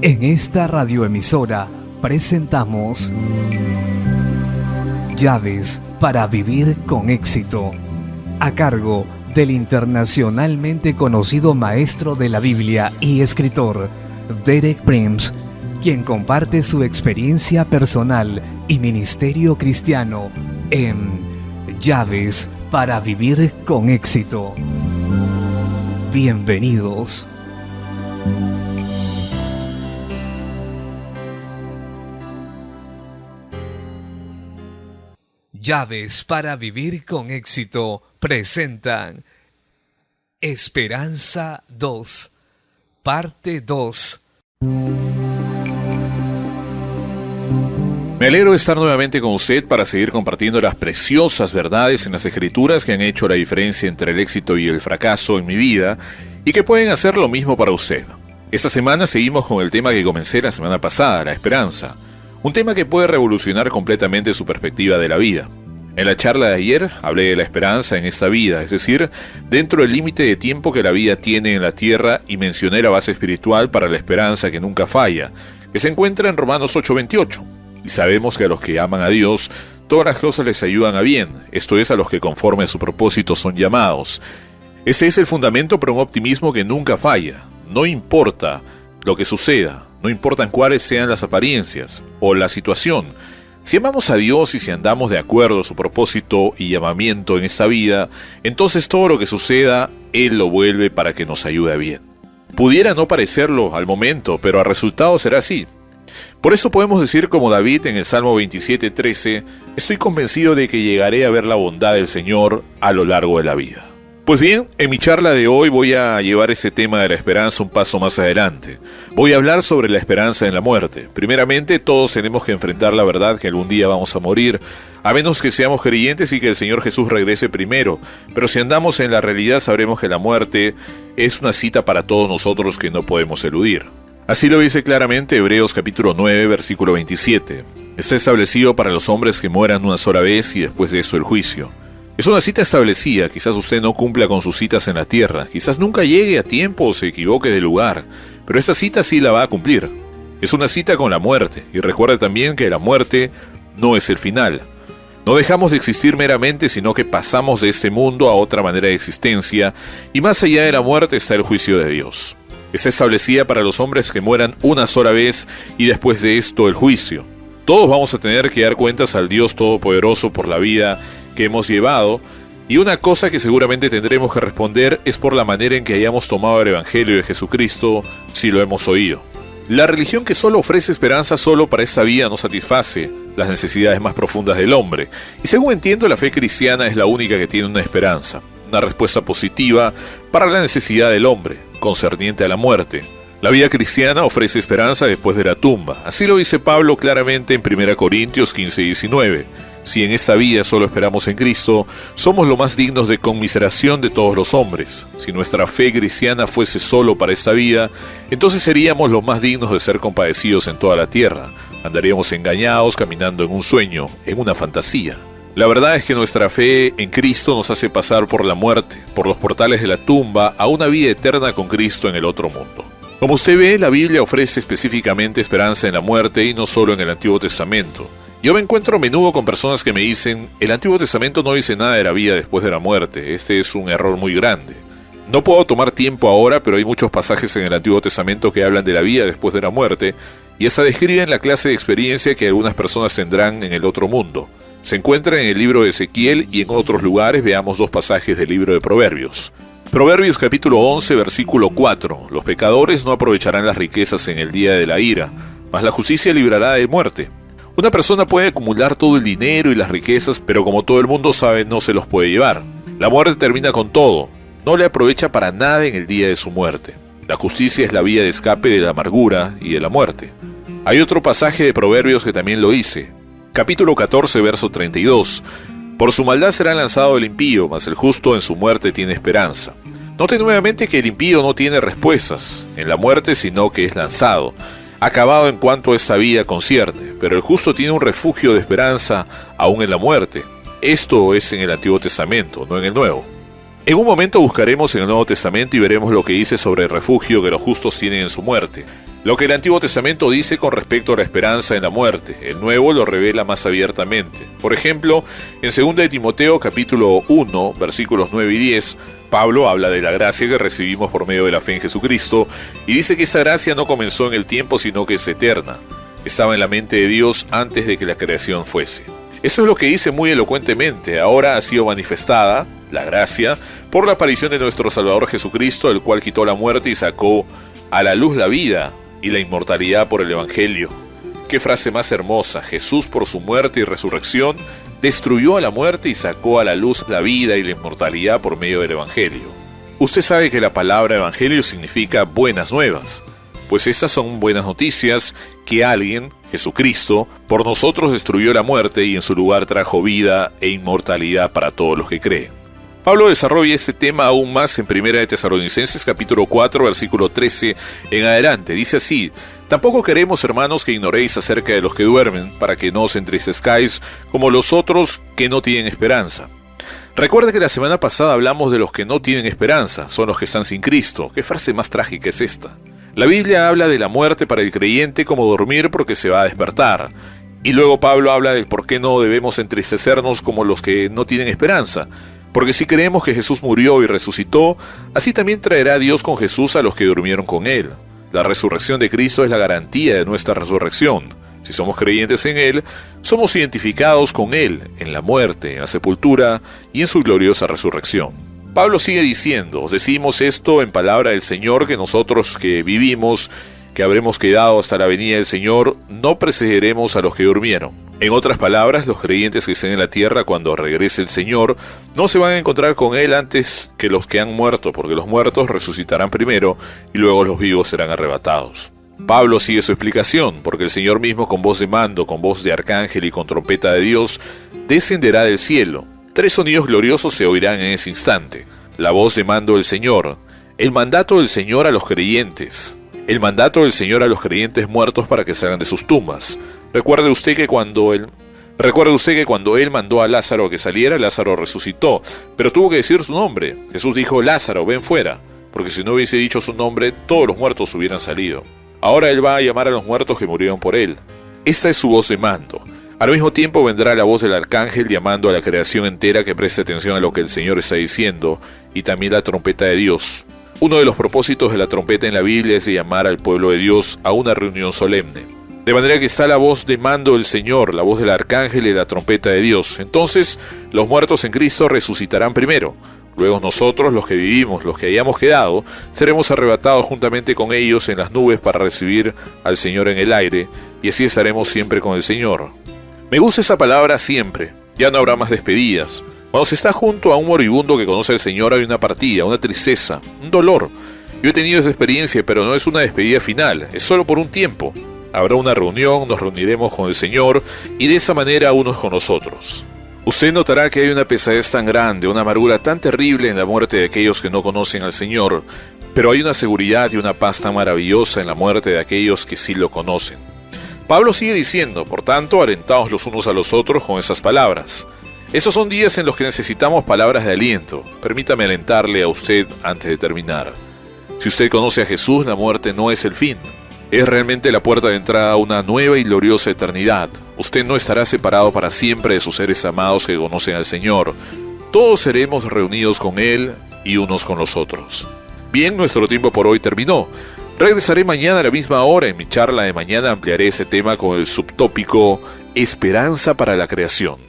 En esta radioemisora presentamos Llaves para vivir con éxito, a cargo del internacionalmente conocido maestro de la Biblia y escritor Derek Prince, quien comparte su experiencia personal y ministerio cristiano en Llaves para vivir con éxito. Bienvenidos. Llaves para vivir con éxito presentan Esperanza 2, parte 2. Me alegro de estar nuevamente con usted para seguir compartiendo las preciosas verdades en las Escrituras que han hecho la diferencia entre el éxito y el fracaso en mi vida y que pueden hacer lo mismo para usted. Esta semana seguimos con el tema que comencé la semana pasada, la esperanza. Un tema que puede revolucionar completamente su perspectiva de la vida. En la charla de ayer hablé de la esperanza en esta vida, es decir, dentro del límite de tiempo que la vida tiene en la tierra, y mencioné la base espiritual para la esperanza que nunca falla, que se encuentra en Romanos 8:28. Y sabemos que a los que aman a Dios, todas las cosas les ayudan a bien, esto es, a los que conforme a su propósito son llamados. Ese es el fundamento para un optimismo que nunca falla. No importa lo que suceda, no importan cuáles sean las apariencias o la situación. Si amamos a Dios y si andamos de acuerdo a su propósito y llamamiento en esta vida, entonces todo lo que suceda, Él lo vuelve para que nos ayude a bien. Pudiera no parecerlo al momento, pero al resultado será así. Por eso podemos decir como David en el Salmo 27:13, estoy convencido de que llegaré a ver la bondad del Señor a lo largo de la vida. Pues bien, en mi charla de hoy voy a llevar ese tema de la esperanza un paso más adelante. Voy a hablar sobre la esperanza en la muerte. Primeramente, todos tenemos que enfrentar la verdad que algún día vamos a morir, a menos que seamos creyentes y que el Señor Jesús regrese primero. Pero si andamos en la realidad, sabremos que la muerte es una cita para todos nosotros que no podemos eludir. Así lo dice claramente Hebreos capítulo 9, versículo 27. Está establecido para los hombres que mueran una sola vez y después de eso el juicio. Es una cita establecida. Quizás usted no cumpla con sus citas en la tierra, quizás nunca llegue a tiempo o se equivoque de lugar, pero esta cita sí la va a cumplir. Es una cita con la muerte, y recuerde también que la muerte no es el final. No dejamos de existir meramente, sino que pasamos de este mundo a otra manera de existencia, y más allá de la muerte está el juicio de Dios. Es establecida para los hombres que mueran una sola vez y después de esto el juicio. Todos vamos a tener que dar cuentas al Dios Todopoderoso por la vida que hemos llevado, y una cosa que seguramente tendremos que responder es por la manera en que hayamos tomado el Evangelio de Jesucristo, si lo hemos oído. La religión que solo ofrece esperanza solo para esta vida no satisface las necesidades más profundas del hombre, y según entiendo, la fe cristiana es la única que tiene una esperanza, una respuesta positiva para la necesidad del hombre, concerniente a la muerte. La vida cristiana ofrece esperanza después de la tumba. Así lo dice Pablo claramente en 1 Corintios 15:19. Si en esta vida solo esperamos en Cristo, somos lo más dignos de conmiseración de todos los hombres. Si nuestra fe cristiana fuese solo para esta vida, entonces seríamos los más dignos de ser compadecidos en toda la tierra. Andaríamos engañados, caminando en un sueño, en una fantasía. La verdad es que nuestra fe en Cristo nos hace pasar por la muerte, por los portales de la tumba, a una vida eterna con Cristo en el otro mundo. Como usted ve, la Biblia ofrece específicamente esperanza en la muerte y no solo en el Antiguo Testamento. Yo me encuentro a menudo con personas que me dicen, el Antiguo Testamento no dice nada de la vida después de la muerte, este es un error muy grande. No puedo tomar tiempo ahora, pero hay muchos pasajes en el Antiguo Testamento que hablan de la vida después de la muerte, y hasta describen la clase de experiencia que algunas personas tendrán en el otro mundo. Se encuentra en el libro de Ezequiel y en otros lugares. Veamos dos pasajes del libro de Proverbios. Proverbios capítulo 11, versículo 4. Los pecadores no aprovecharán las riquezas en el día de la ira, mas la justicia librará de muerte. Una persona puede acumular todo el dinero y las riquezas, pero como todo el mundo sabe, no se los puede llevar. La muerte termina con todo. No le aprovecha para nada en el día de su muerte. La justicia es la vía de escape de la amargura y de la muerte. Hay otro pasaje de Proverbios que también lo dice. Capítulo 14, verso 32. Por su maldad será lanzado el impío, mas el justo en su muerte tiene esperanza. Note nuevamente que el impío no tiene respuestas en la muerte, sino que es lanzado, acabado en cuanto a esta vida concierne, pero el justo tiene un refugio de esperanza aún en la muerte. Esto es en el Antiguo Testamento, no en el Nuevo. En un momento buscaremos en el Nuevo Testamento y veremos lo que dice sobre el refugio que los justos tienen en su muerte. Lo que el Antiguo Testamento dice con respecto a la esperanza en la muerte, el Nuevo lo revela más abiertamente. Por ejemplo, en 2 de Timoteo capítulo 1, versículos 9 y 10, Pablo habla de la gracia que recibimos por medio de la fe en Jesucristo y dice que esa gracia no comenzó en el tiempo, sino que es eterna. Estaba en la mente de Dios antes de que la creación fuese. Eso es lo que dice muy elocuentemente. Ahora ha sido manifestada, la gracia, por la aparición de nuestro Salvador Jesucristo, el cual quitó la muerte y sacó a la luz la vida y la inmortalidad por el Evangelio. Qué frase más hermosa. Jesús, por su muerte y resurrección, destruyó a la muerte y sacó a la luz la vida y la inmortalidad por medio del Evangelio. Usted sabe que la palabra Evangelio significa buenas nuevas, pues estas son buenas noticias que alguien, Jesucristo, por nosotros destruyó la muerte y en su lugar trajo vida e inmortalidad para todos los que creen. Pablo desarrolla este tema aún más en 1 de Tesalonicenses capítulo 4, versículo 13 en adelante. Dice así: tampoco queremos, hermanos, que ignoréis acerca de los que duermen, para que no os entristezcáis como los otros que no tienen esperanza. Recuerda que la semana pasada hablamos de los que no tienen esperanza, son los que están sin Cristo. ¿Qué frase más trágica es esta? La Biblia habla de la muerte para el creyente como dormir porque se va a despertar. Y luego Pablo habla del por qué no debemos entristecernos como los que no tienen esperanza. Porque si creemos que Jesús murió y resucitó, así también traerá Dios con Jesús a los que durmieron con Él. La resurrección de Cristo es la garantía de nuestra resurrección. Si somos creyentes en Él, somos identificados con Él en la muerte, en la sepultura y en su gloriosa resurrección. Pablo sigue diciendo: os decimos esto en palabra del Señor, que nosotros que vivimos, que habremos quedado hasta la venida del Señor, no precederemos a los que durmieron. En otras palabras, los creyentes que estén en la tierra cuando regrese el Señor no se van a encontrar con Él antes que los que han muerto, porque los muertos resucitarán primero y luego los vivos serán arrebatados. Pablo sigue su explicación, porque el Señor mismo, con voz de mando, con voz de arcángel y con trompeta de Dios, descenderá del cielo. 3 sonidos gloriosos se oirán en ese instante: la voz de mando del Señor, el mandato del Señor a los creyentes, el mandato del Señor a los creyentes muertos para que salgan de sus tumbas. Recuerde usted que cuando Él mandó a Lázaro a que saliera, Lázaro resucitó, pero tuvo que decir su nombre. Jesús dijo: Lázaro, ven fuera, porque si no hubiese dicho su nombre, todos los muertos hubieran salido. Ahora Él va a llamar a los muertos que murieron por Él. Esa es su voz de mando. Al mismo tiempo vendrá la voz del arcángel llamando a la creación entera que preste atención a lo que el Señor está diciendo, y también la trompeta de Dios. Uno de los propósitos de la trompeta en la Biblia es de llamar al pueblo de Dios a una reunión solemne. De manera que está la voz de mando del Señor, la voz del arcángel y la trompeta de Dios. Entonces, los muertos en Cristo resucitarán primero. Luego nosotros, los que vivimos, los que hayamos quedado, seremos arrebatados juntamente con ellos en las nubes para recibir al Señor en el aire, y así estaremos siempre con el Señor. Me gusta esa palabra siempre. Ya no habrá más despedidas. Cuando se está junto a un moribundo que conoce al Señor, hay una partida, una tristeza, un dolor. Yo he tenido esa experiencia, pero no es una despedida final, es solo por un tiempo. Habrá una reunión, nos reuniremos con el Señor y de esa manera unos con nosotros. Usted notará que hay una pesadez tan grande, una amargura tan terrible en la muerte de aquellos que no conocen al Señor, pero hay una seguridad y una paz tan maravillosa en la muerte de aquellos que sí lo conocen. Pablo sigue diciendo: por tanto, alentaos los unos a los otros con esas palabras. Esos son días en los que necesitamos palabras de aliento. Permítame alentarle a usted antes de terminar. Si usted conoce a Jesús, la muerte no es el fin. Es realmente la puerta de entrada a una nueva y gloriosa eternidad. Usted no estará separado para siempre de sus seres amados que conocen al Señor. Todos seremos reunidos con Él y unos con los otros. Bien, nuestro tiempo por hoy terminó. Regresaré mañana a la misma hora. En mi charla de mañana ampliaré ese tema con el subtópico Esperanza para la creación.